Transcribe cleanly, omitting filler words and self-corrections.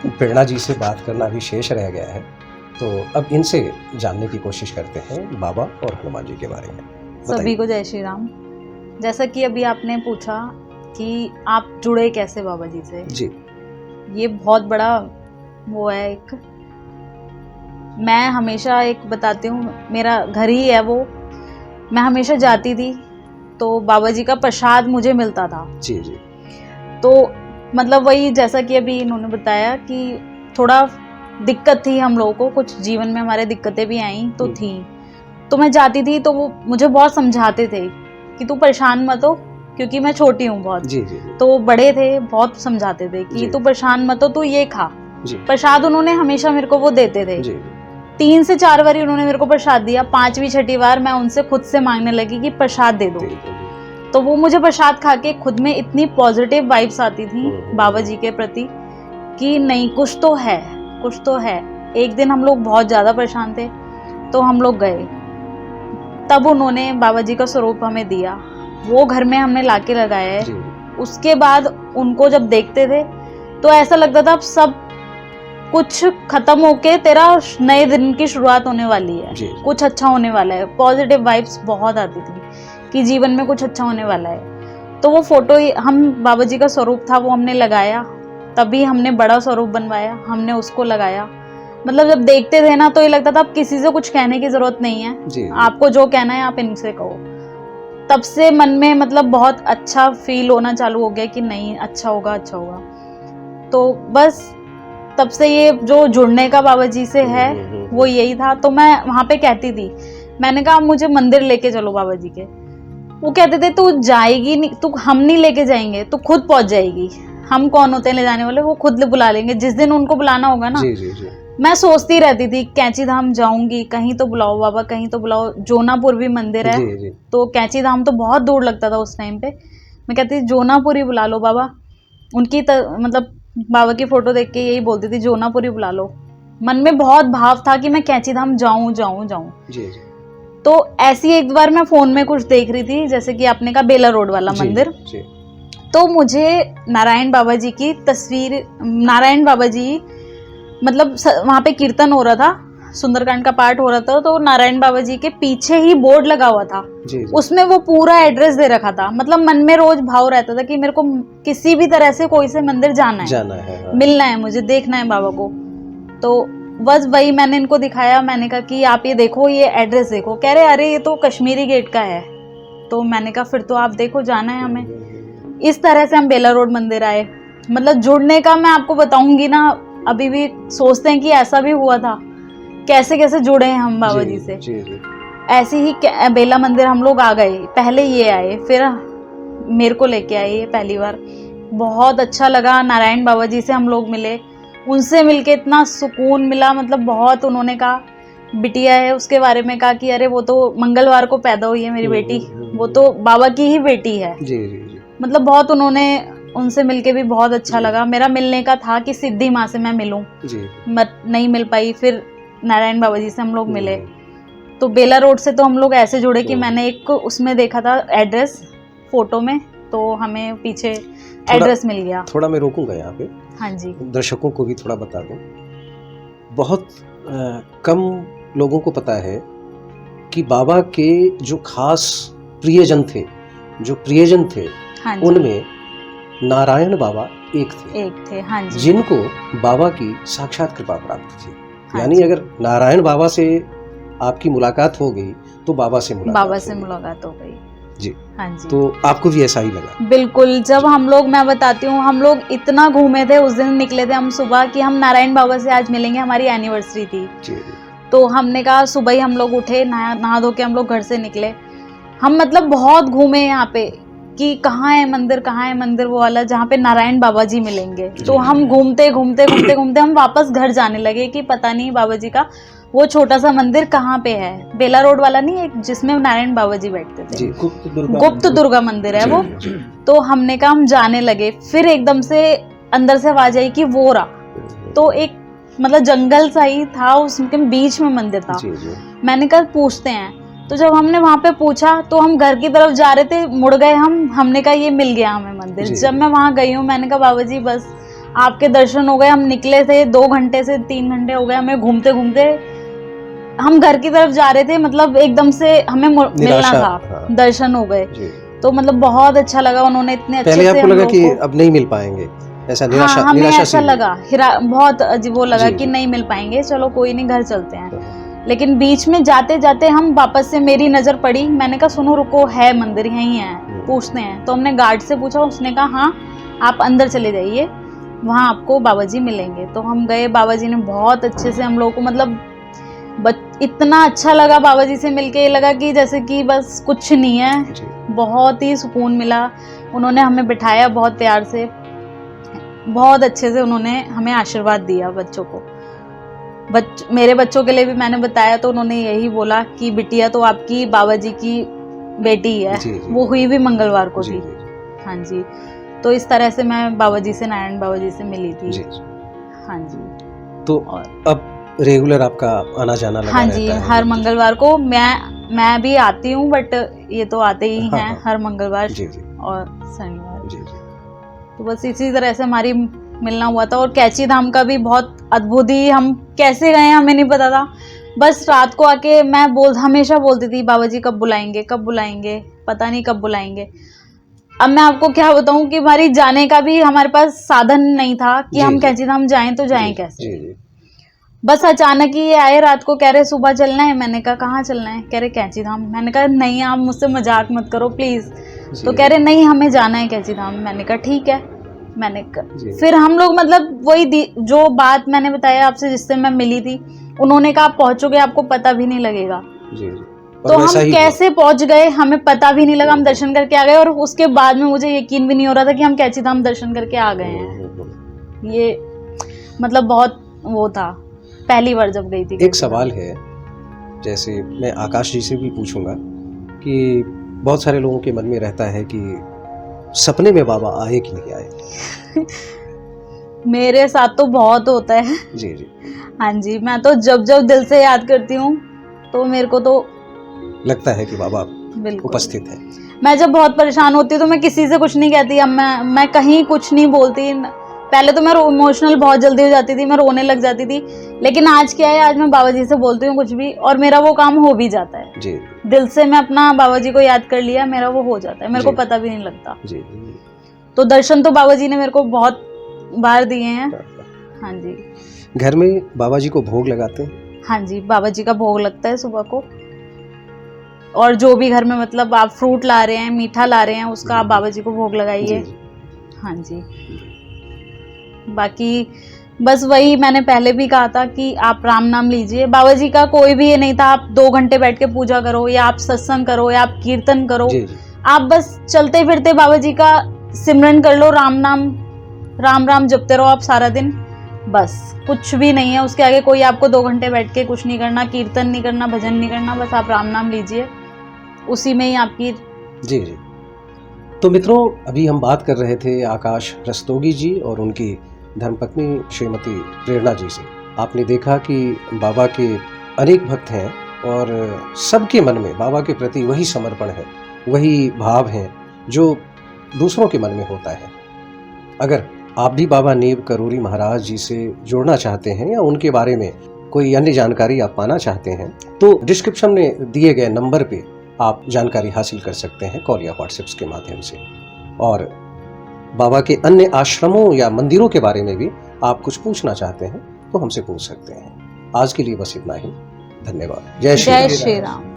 प्रेरणा जी से बात करना अभी शेष रह गया है, तो अब इनसे जानने की कोशिश करते हैं बाबा और हनुमान जी के बारे में। सभी को जय श्री राम। जैसा कि अभी आपने पूछा कि आप जुड़े कैसे बाबा जी से, जी ये बहुत बड़ा वो है। एक मैं हमेशा एक बताती हूँ, मेरा घर ही है वो। मैं हमेशा जाती थी तो बाबा जी का प्रसाद मुझे मिलता था। जी जी तो मतलब वही जैसा कि अभी इन्होंने बताया कि थोड़ा दिक्कत थी हम लोगों को, कुछ जीवन में हमारे दिक्कतें भी आई तो थी। तो मैं जाती थी तो वो मुझे बहुत समझाते थे कि तू परेशान मत हो, क्योंकि मैं छोटी हूँ बहुत। जी जी जी तो वो बड़े थे, बहुत समझाते थे कि तू परेशान मत हो, तू ये खा। जी प्रसाद उन्होंने हमेशा मेरे को वो देते थे। जी 3 से 4 बार उन्होंने मेरे को प्रसाद दिया। 5वीं 6ठी बार मैं उनसे खुद से मांगने लगी कि प्रसाद दे दो। तो वो मुझे प्रसाद खा के खुद में इतनी पॉजिटिव वाइब्स आती थी बाबा जी के प्रति कि नहीं, कुछ तो है, कुछ तो है। एक दिन हम लोग बहुत ज्यादा परेशान थे तो हम लोग गए, तब उन्होंने बाबा जी का स्वरूप हमें दिया। वो घर में हमने लाके लगाया है। उसके बाद उनको जब देखते थे तो ऐसा लगता था अब सब कुछ खत्म होके तेरा नए दिन की शुरुआत होने वाली है, कुछ अच्छा होने वाला है। पॉजिटिव वाइब्स बहुत आती थी कि जीवन में कुछ अच्छा होने वाला है। तो वो फोटो हम बाबा जी का स्वरूप था वो हमने लगाया, तभी हमने बड़ा स्वरूप बनवाया, हमने उसको लगाया। मतलब जब देखते थे ना तो ये लगता था अब किसी से कुछ कहने की जरूरत नहीं है, आपको जो कहना है आप इनसे कहो। तब से मन में मतलब बहुत अच्छा फील होना चालू हो गया कि नहीं, अच्छा होगा, अच्छा होगा। तो बस तब से ये जो जुड़ने का बाबा जी से है वो यही था। तो मैं वहां पे कहती थी, मैंने कहा मुझे मंदिर लेके चलो बाबा जी के। वो कहते थे तू जाएगी नहीं, तू हम नहीं लेके जाएंगे, तू खुद पहुंच जाएगी। हम कौन होते हैं ले जाने वाले, वो खुद बुला लेंगे जिस दिन उनको बुलाना होगा ना। जी। मैं सोचती रहती थी कैंची धाम जाऊंगी, कहीं तो बुलाओ बाबा, कहीं तो बुलाओ। जोनापुर भी मंदिर है जी। तो कैंची धाम तो बहुत दूर लगता था उस टाइम पे। मैं कहती थी जोनापुर ही बुला लो बाबा। उनकी मतलब बाबा की फोटो देख के यही बोलती थी जोनापुर ही बुला लो। मन में बहुत भाव था कि मैं कैंची धाम जाऊं जाऊं जाऊं। जी। तो ऐसी एक बार मैं फोन में कुछ देख रही थी, जैसे कि आपने कहा बेला रोड वाला मंदिर। तो मुझे नारायण बाबा जी की तस्वीर, नारायण बाबा जी मतलब वहां पे कीर्तन हो रहा था, सुंदरकांड का पाठ हो रहा था, तो नारायण बाबा जी के पीछे ही बोर्ड लगा हुआ था। उसमें वो पूरा एड्रेस दे रखा था। मतलब मन में रोज भाव रहता था कि मेरे को किसी भी तरह से कोई से मंदिर जाना है, मिलना है, मुझे देखना है बाबा को। तो बस वही मैंने इनको दिखाया, मैंने कहा कि आप ये देखो, ये एड्रेस देखो। कह रहे अरे ये तो कश्मीरी गेट का है। तो मैंने कहा फिर तो आप देखो, जाना है हमें। इस तरह से हम बेला रोड मंदिर आए। मतलब जुड़ने का मैं आपको बताऊंगी ना, अभी भी सोचते हैं कि ऐसा भी हुआ था, कैसे कैसे जुड़े हैं हम बाबा जी से। ऐसे ही बेला मंदिर हम लोग आ गए, पहले ये आए, फिर मेरे को लेके आए ये पहली बार। बहुत अच्छा लगा, नारायण बाबा जी से हम लोग मिले, उनसे मिलके इतना सुकून मिला। मतलब बहुत, उन्होंने कहा बिटिया है, उसके बारे में कहा कि अरे वो तो मंगलवार को पैदा हुई है मेरी बेटी, वो तो बाबा की ही बेटी है। मतलब बहुत उन्होंने, उनसे मिलके भी बहुत अच्छा लगा। मेरा मिलने का था कि सिद्धि माँ से मैं मिलूं, नहीं मिल पाई। फिर नारायण बाबा जी से हम लोग मिले। तो बेला रोड से तो हम लोग ऐसे जुड़े कि मैंने एक उसमें देखा था एड्रेस फोटो में, तो हमें पीछे एड्रेस मिल गया। थोड़ा मैं रोकूंगा यहाँ पे। हाँ जी। दर्शकों को भी थोड़ा बता दूं, बहुत कम लोगों को पता है कि बाबा के जो खास प्रियजन थे, हाँ जी, उनमें नारायण बाबा एक थे। हाँ जी। जिनको बाबा की साक्षात कृपा प्राप्त थी। हाँ यानी अगर नारायण बाबा से आपकी मुलाकात हो गई तो बाबा से मुलाकात हो गई। जी। हाँ जी। तो आपको भी ऐसा ही लगा? बिल्कुल। जब हम लोग, मैं बताती हूँ, हम लोग इतना घूमे थे, उस दिन निकले थे हम सुबह कि हम नारायण बाबा से आज मिलेंगे, हमारी एनिवर्सरी थी। तो हमने कहा सुबह ही हम लोग उठे, नहा धो के हम लोग घर से निकले। हम मतलब बहुत घूमे यहाँ पे कि कहाँ है मंदिर वो वाला जहाँ पे नारायण बाबा जी मिलेंगे। तो हम घूमते हम वापस घर जाने लगे कि पता नहीं बाबा जी का वो छोटा सा मंदिर कहाँ पे है। बेला रोड वाला नहीं, एक जिसमें नारायण बाबा जी बैठते थे, गुप्त दुर्गा मंदिर है वो। तो हमने कहा हम जाने लगे, फिर एकदम से अंदर से आवाज आई कि वो रहा। तो एक मतलब जंगल सा ही था, उसके बीच में मंदिर था। मैंने कहा पूछते हैं। तो जब हमने वहां पे पूछा तो हम घर की तरफ जा रहे थे, मुड़ गए हमने कहा ये मिल गया हमें मंदिर। जब मैं वहां गई हूँ, मैंने कहा बाबा जी बस आपके दर्शन हो गए, हम निकले थे 2 घंटे से 3 घंटे हो गए हमें घूमते घूमते, हम घर की तरफ जा रहे थे, मतलब एकदम से हमें मिलना था। हाँ। दर्शन हो गए तो मतलब बहुत अच्छा लगा, उन्होंने इतने अच्छे पहले से आपको हम लगा लोग कि को, अब नहीं मिल पाएंगे, ऐसा निराशा, हाँ हमें निराशा ऐसा सी लगा, बहुत अजीब वो लगा जी, कि जी। नहीं मिल पाएंगे, चलो कोई नहीं घर चलते हैं। लेकिन बीच में जाते जाते हम वापस से मेरी नजर पड़ी, मैंने कहा सुनो रुको, है मंदिर यहीं है, पूछते हैं। तो हमने गार्ड से पूछा, उसने कहा हाँ आप अंदर चले जाइए, वहाँ आपको बाबा जी मिलेंगे। तो हम गए, बाबा जी ने बहुत अच्छे से हम लोग को, मतलब इतना अच्छा लगा बाबा जी से मिलके, लगा कि जैसे कि बस कुछ नहीं है, बहुत ही सुकून मिला। उन्होंने हमें बिठाया बहुत प्यार से, बहुत अच्छे से उन्होंने हमें आशीर्वाद दिया बच्चों को। मेरे बच्चों के लिए भी मैंने बताया तो उन्होंने यही बोला कि बिटिया तो आपकी बाबा जी की बेटी है, वो हुई भी मंगलवार को थी। हाँ जी, तो इस तरह से मैं बाबा जी से, नारायण बाबा जी से मिली थी। हाँ जी। तो अब रेगुलर आपका आना जाना लगा हाँ जी, रहता है? हर मंगलवार को मैं भी आती हूँ, बट ये तो आते ही हैं हर मंगलवार और शनिवार। तो बस इसी तरह से हमारी मिलना हुआ था। और कैची धाम का भी बहुत अद्भुत ही, हम कैसे गए हमें नहीं पता था, बस रात को आके मैं हमेशा बोलती थी बाबा जी कब बुलाएंगे, कब बुलाएंगे, पता नहीं कब बुलाएंगे। अब मैं आपको क्या बताऊं कि हमारी जाने का भी हमारे पास साधन नहीं था कि हम कैची धाम जाएं तो जाएं कैसे। बस अचानक ही ये आए रात को, कह रहे सुबह चलना है। मैंने कहा कहाँ चलना है? कह रहे कैची धाम। मैंने कहा नहीं आप मुझसे मजाक मत करो प्लीज। तो कह रहे नहीं हमें जाना है कैची धाम। मैंने कहा ठीक है। मैंने कहा फिर हम लोग, मतलब वही जो बात मैंने बताया आपसे जिससे मैं मिली थी, उन्होंने कहा आप पहुंचोगे आपको पता भी नहीं लगेगा। तो हम कैसे पहुंच गए हमें पता भी नहीं लगा, हम दर्शन करके आ गए। और उसके बाद में मुझे यकीन भी नहीं हो रहा था कि हम कैची धाम दर्शन करके आ गए हैं। ये मतलब बहुत वो था पहली बार जब गई थी। एक सवाल है, जैसे मैं आकाश जी से भी पूछूंगा कि बहुत सारे लोगों के मन में रहता है कि सपने में बाबा आए कि नहीं आए। मेरे साथ तो बहुत होता है। जी जी। हाँ जी, मैं तो जब जब दिल से याद करती हूँ तो मेरे को तो लगता है कि बाबा उपस्थित है। मैं जब बहुत परेशान होती हूँ तो मैं किसी से कुछ नहीं कहती। अब मैं कहीं कुछ नहीं बोलती। पहले तो मैं इमोशनल बहुत जल्दी हो जाती थी, मैं रोने लग जाती थी। लेकिन आज क्या है, आज मैं बाबा जी से बोलती हूँ कुछ भी और मेरा वो काम हो भी जाता है जी। दिल से मैं अपना बाबा जी को याद कर लिया, मेरा वो हो जाता है, मेरे को पता भी नहीं लगता जी। तो दर्शन तो बाबा जी ने मेरे को बहुत बार दिए हैं। हाँ जी। घर में बाबा जी को भोग लगाते हैं? हाँ जी, बाबा जी का भोग लगता है सुबह को। और जो भी घर में, मतलब आप फ्रूट ला रहे हैं, मीठा ला रहे हैं, उसका आप बाबा जी को भोग लगाइए। हाँ जी। बाकी बस वही मैंने पहले भी कहा था कि आप राम नाम लीजिए। बाबा जी का कोई भी ये नहीं था आप 2 घंटे बैठ के पूजा करो या आप सत्संग करो या आप कीर्तन करो जी। आप बस चलते फिरते बाबा जी का सिमरन कर लो, राम नाम राम राम जपते रहो आप सारा दिन, बस कुछ भी नहीं है उसके आगे। कोई आपको 2 घंटे बैठ के कुछ नहीं करना, कीर्तन नहीं करना, भजन नहीं करना, बस आप राम नाम लीजिए, उसी में ही आपकी जी जी। तो मित्रों, अभी हम बात कर रहे थे आकाश रस्तोगी जी और उनकी धर्मपत्नी श्रीमती प्रेरणा जी से। आपने देखा कि बाबा के अनेक भक्त हैं और सबके मन में बाबा के प्रति वही समर्पण है, वही भाव है जो दूसरों के मन में होता है। अगर आप भी बाबा नीव करोरी महाराज जी से जुड़ना चाहते हैं या उनके बारे में कोई अन्य जानकारी आप पाना चाहते हैं तो डिस्क्रिप्शन में दिए गए नंबर पे आप जानकारी हासिल कर सकते हैं कॉल या व्हाट्सएप के माध्यम से। और बाबा के अन्य आश्रमों या मंदिरों के बारे में भी आप कुछ पूछना चाहते हैं तो हमसे पूछ सकते हैं। आज के लिए बस इतना ही। धन्यवाद। जय श्री राम।